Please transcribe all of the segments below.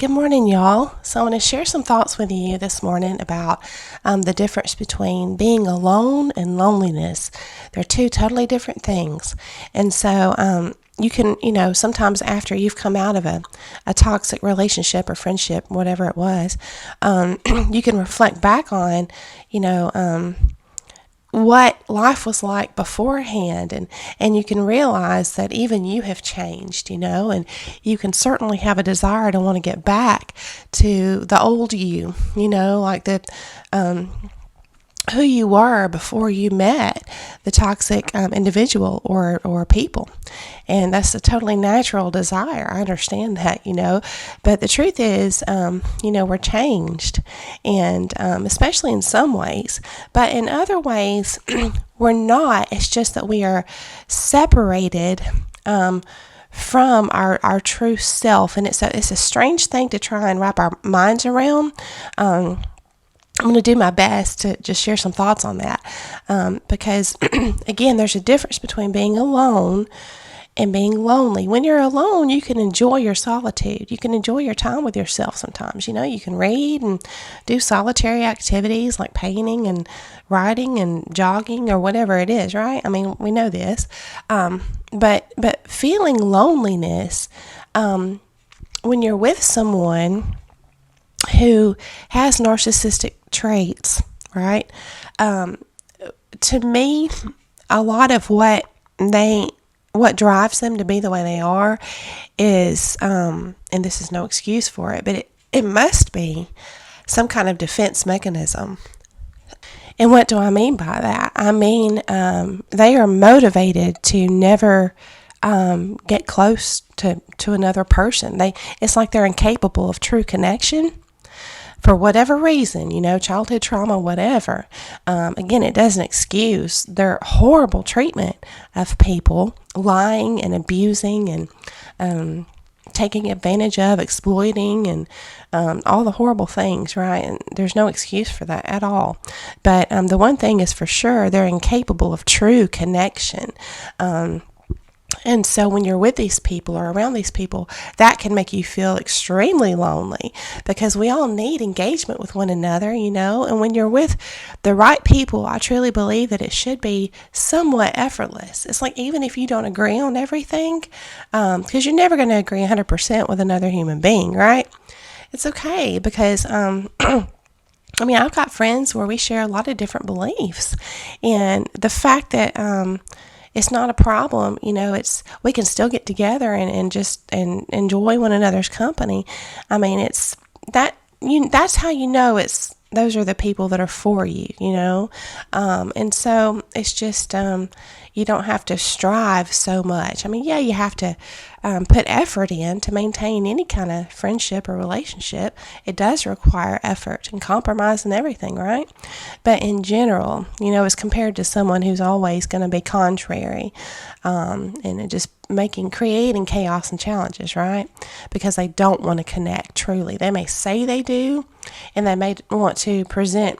Good morning, y'all. So, I want to share some thoughts with you this morning about the difference between being alone and loneliness. They're two totally different things. And so, you can, sometimes after you've come out of a toxic relationship or friendship, whatever it was, you can reflect back on, you know, what life was like beforehand, and you can realize that even you have changed, and you can certainly have a desire to want to get back to the old you, like the who you were before you met the toxic individual or people. And that's a totally natural desire. I understand that, but the truth is, we're changed, and especially in some ways, but in other ways, we're not. It's just that we are separated from our true self. And it's a strange thing to try and wrap our minds around. I'm going to do my best to just share some thoughts on that, because, again, there's a difference between being alone and being lonely. When you're alone, you can enjoy your solitude. You can enjoy your time with yourself sometimes. You can read and do solitary activities like painting and writing and jogging or whatever it is, right? I mean, we know this. But feeling loneliness, when you're with someone who has narcissistic traits, right? To me, a lot of what drives them to be the way they are is, and this is no excuse for it, but it must be some kind of defense mechanism. And what do I mean by that? I mean, they are motivated to never get close to another person. It's like they're incapable of true connection. For whatever reason, childhood trauma, whatever. Again, it doesn't excuse their horrible treatment of people, lying and abusing and taking advantage of, exploiting, and all the horrible things, right? And there's no excuse for that at all. But the one thing is for sure, they're incapable of true connection. And so when you're with these people or around these people, that can make you feel extremely lonely, because we all need engagement with one another, and when you're with the right people, I truly believe that it should be somewhat effortless. It's like, even if you don't agree on everything, because you're never going to agree 100% with another human being, right? It's okay, because, I've got friends where we share a lot of different beliefs, and the fact that, it's not a problem, we can still get together and just enjoy one another's company. I mean, that's how those are the people that are for you, and so it's just, you don't have to strive so much. I mean, yeah, you have to put effort in to maintain any kind of friendship or relationship. It does require effort and compromise and everything, right? But in general, as compared to someone who's always going to be contrary, and just creating chaos and challenges, right? Because they don't want to connect truly. They may say they do, and they may want to present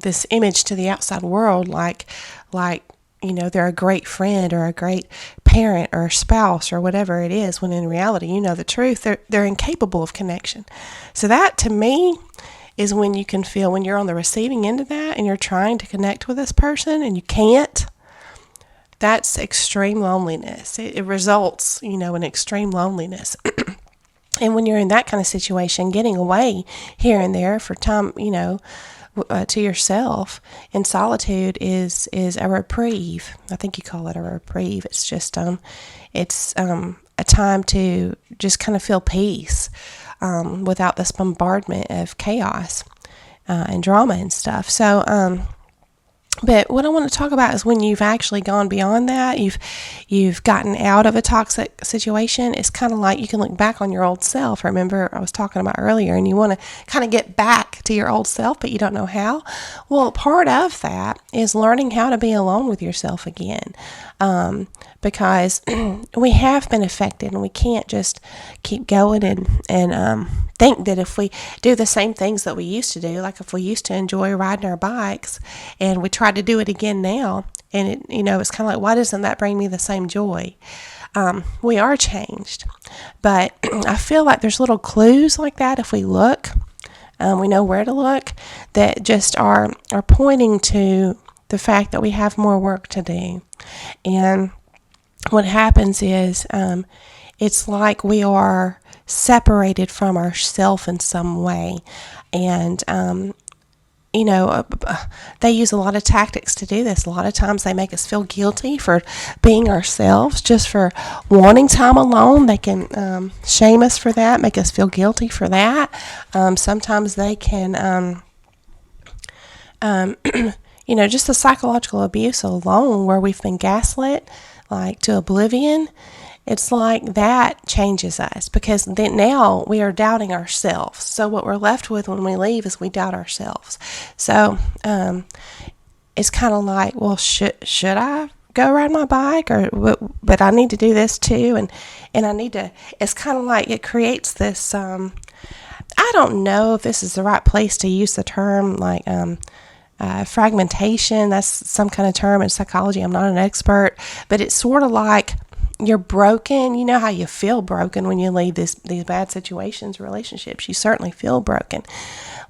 this image to the outside world like they're a great friend or a great parent or spouse or whatever it is, when in reality, the truth, they're incapable of connection. So that, to me, is when you can feel, when you're on the receiving end of that and you're trying to connect with this person and you can't, that's extreme loneliness. It results, in extreme loneliness. And when you're in that kind of situation, getting away here and there for time, to yourself in solitude is a reprieve. I think you call it a reprieve. It's just it's a time to just kind of feel peace without this bombardment of chaos and drama and stuff. So but what I want to talk about is when you've actually gone beyond that, you've gotten out of a toxic situation. It's kind of like you can look back on your old self. Remember, I was talking about earlier, and you want to kind of get back to your old self, but you don't know how. Well, part of that is learning how to be alone with yourself again, because we have been affected, and we can't just keep going and think that if we do the same things that we used to do, like if we used to enjoy riding our bikes and we try to do it again now, and it's kind of like, why doesn't that bring me the same joy? we are changed. But I feel like there's little clues like that if we look. We know where to look, that just are pointing to the fact that we have more work to do. And what happens is it's like we are separated from ourself in some way. And they use a lot of tactics to do this. A lot of times they make us feel guilty for being ourselves, just for wanting time alone. They can shame us for that, make us feel guilty for that. Sometimes they can, just the psychological abuse alone, where we've been gaslit, like to oblivion. It's like that changes us, because then now we are doubting ourselves. So what we're left with when we leave is we doubt ourselves. So it's kind of like, well, should I go ride my bike, but I need to do this too, and I need to. It's kind of like it creates this. I don't know if this is the right place to use the term, like fragmentation. That's some kind of term in psychology. I'm not an expert, but it's sort of like you're broken. You know how you feel broken when you leave these bad situations, relationships. You certainly feel broken.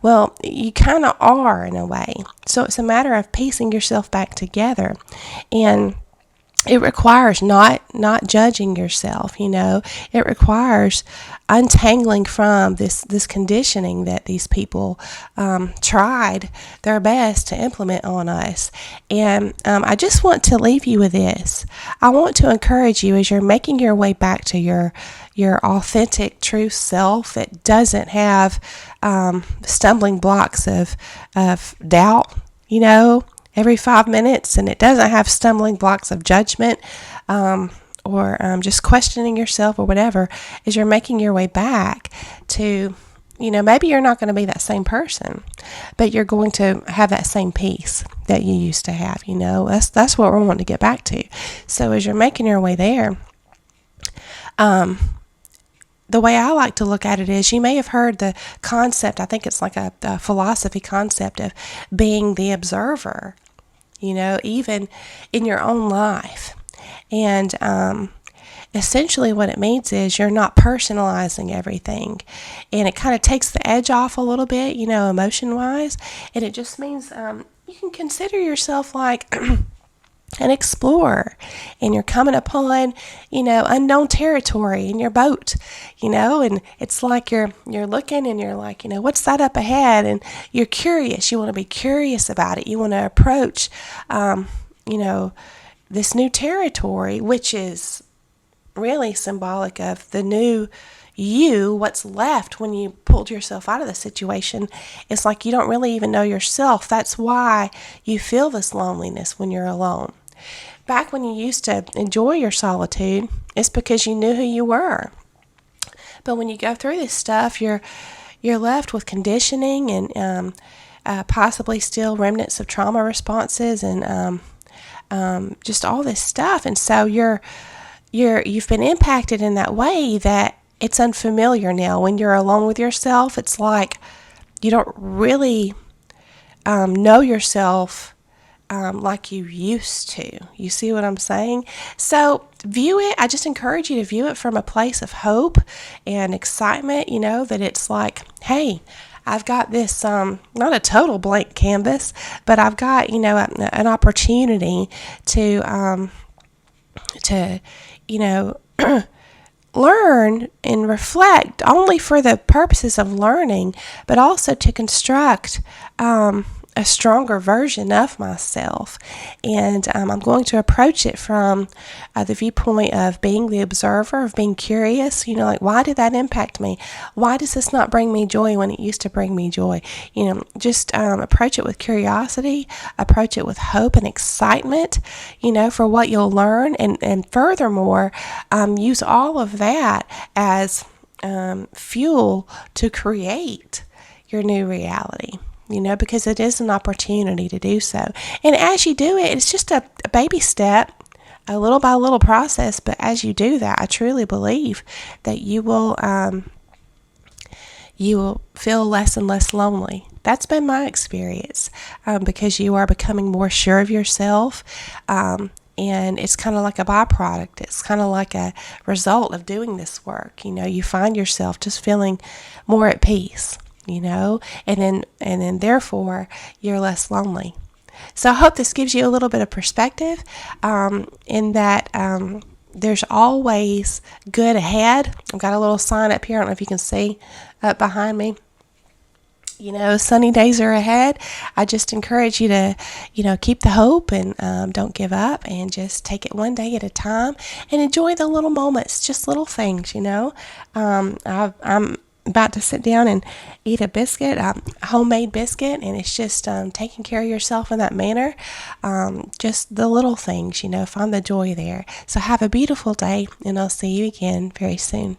Well, you kind of are in a way. So it's a matter of piecing yourself back together. And it requires not judging yourself, It requires untangling from this conditioning that these people tried their best to implement on us. And I just want to leave you with this. I want to encourage you, as you're making your way back to your authentic, true self that doesn't have stumbling blocks of doubt, every 5 minutes, and it doesn't have stumbling blocks of judgment or just questioning yourself or whatever, as you're making your way back to, maybe you're not going to be that same person, but you're going to have that same peace that you used to have. That's what we're wanting to get back to. So as you're making your way there, the way I like to look at it is, you may have heard the concept, I think it's like a philosophy concept of being the observer, even in your own life. And essentially what it means is you're not personalizing everything. And it kind of takes the edge off a little bit, emotion-wise. And it just means you can consider yourself like an explorer, and you're coming upon, unknown territory in your boat, and it's like you're looking and you're like, what's that up ahead? And you're curious. You want to be curious about it. You want to approach, this new territory, which is really symbolic of the new you. What's left when you pulled yourself out of the situation, it's like you don't really even know yourself. That's why you feel this loneliness when you're alone. Back when you used to enjoy your solitude, it's because you knew who you were. But when you go through this stuff, you're left with conditioning and possibly still remnants of trauma responses and just all this stuff. And so you've been impacted in that way that it's unfamiliar now. When you're alone with yourself, it's like you don't really know yourself like you used to. You see what I'm saying? So view it. I just encourage you to view it from a place of hope and excitement, that it's like, hey, I've got this, not a total blank canvas, but I've got, an opportunity to learn and reflect only for the purposes of learning, but also to construct a stronger version of myself. And I'm going to approach it from the viewpoint of being the observer, of being curious, like, why did that impact me? Why does this not bring me joy when it used to bring me joy? Just approach it with curiosity, approach it with hope and excitement, for what you'll learn. And furthermore, use all of that as fuel to create your new reality. Because it is an opportunity to do so. And as you do it, it's just a baby step, a little by little process. But as you do that, I truly believe that you will feel less and less lonely. That's been my experience, because you are becoming more sure of yourself. And it's kind of like a byproduct. It's kind of like a result of doing this work. You find yourself just feeling more at peace, and then therefore you're less lonely. So I hope this gives you a little bit of perspective, in that there's always good ahead. I've got a little sign up here. I don't know if you can see up behind me. Sunny days are ahead. I just encourage you to, keep the hope, and don't give up, and just take it one day at a time and enjoy the little moments, just little things. I'm about to sit down and eat a biscuit, homemade biscuit, and it's just taking care of yourself in that manner. Just the little things, find the joy there. So have a beautiful day, and I'll see you again very soon.